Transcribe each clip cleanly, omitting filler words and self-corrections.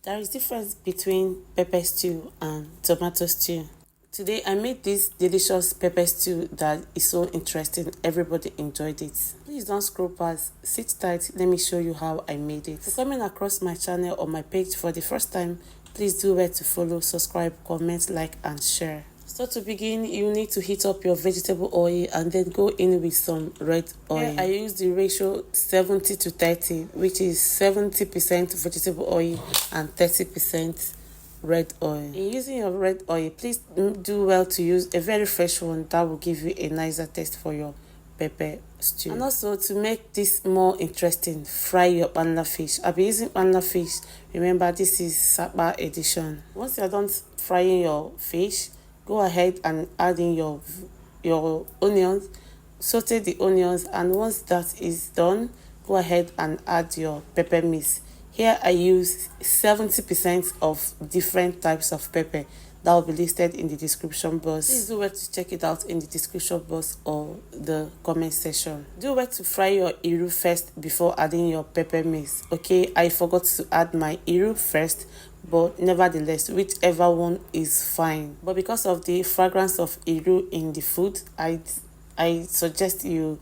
There is difference between pepper stew and tomato stew. Today I made this delicious pepper stew that is so interesting. Everybody enjoyed it. Please don't scroll past. Sit tight. Let me show you how I made it. If you're coming across my channel or my page for the first time, please do well to follow, subscribe, comment, like and share. So to begin, you need to heat up your vegetable oil and then go in with some red oil. Here I use the ratio 70 to 30, which is 70% vegetable oil and 30% red oil. In using your red oil, please do well to use a very fresh one that will give you a nicer taste for your pepper stew. And also, to make this more interesting, fry your panla fish. I'll be using panla fish. Remember, this is Sapa edition. Once you're done frying your fish, go ahead and add in your onions. Saute the onions, and once that is done, go ahead and add your pepper mix. Here I use 70% of different types of pepper that will be listed in the description box. Please do well to check it out in the description box or the comment section. Do well to fry your iru first before adding your pepper mix. Okay, I forgot to add my iru first, but nevertheless, whichever one is fine. But because of the fragrance of iru in the food, I suggest you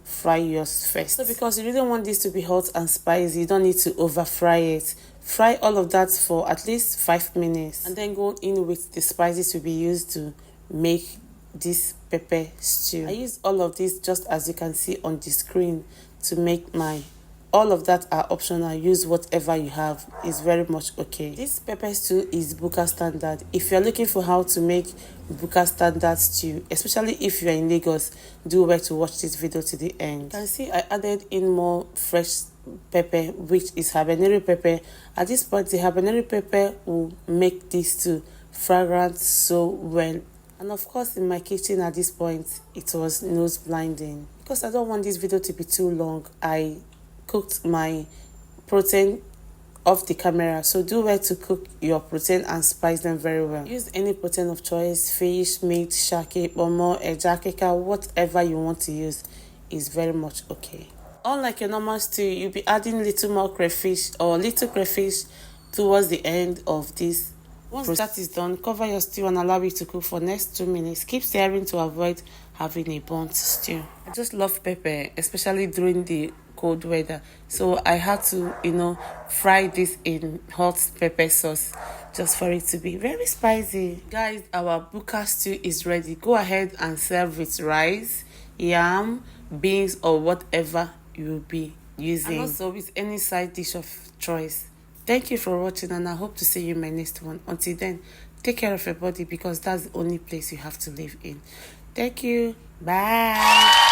fry yours first. So because you really want this to be hot and spicy, you don't need to over fry it. Fry all of that for at least 5 minutes and then go in with the spices to be used to make this pepper stew. I use all of this just as you can see on the screen to make mine. All of that are optional. Use whatever you have. It's very much okay. This pepper stew is BUKA standard. If you're looking for how to make BUKA standard stew, especially if you're in Lagos, do well to watch this video to the end. You can see I added in more fresh pepper, which is habanero pepper. At this point, the habanero pepper will make this stew fragrant so well. And of course, in my kitchen at this point, it was nose blinding. Because I don't want this video to be too long, I cooked my protein off the camera. So do well to cook your protein and spice them very well. Use any protein of choice: fish, meat, shake, pomo, ejakeka, whatever you want to use is very much okay. Unlike your normal stew, you'll be adding little more crayfish or little crayfish towards the end of this. Once that is done, cover your stew and allow it to cook for next 2 minutes. Keep stirring to avoid having a burnt stew. I just love pepper, especially during the cold weather, so I had to fry this in hot pepper sauce just for it to be very spicy. Guys, our BUKA stew is ready. Go ahead and serve with rice, yam, beans, or whatever you will be using, and also with any side dish of choice. Thank you for watching, and I hope to see you in my next one. Until then, take care of your body, because that's the only place you have to live in. Thank you. Bye.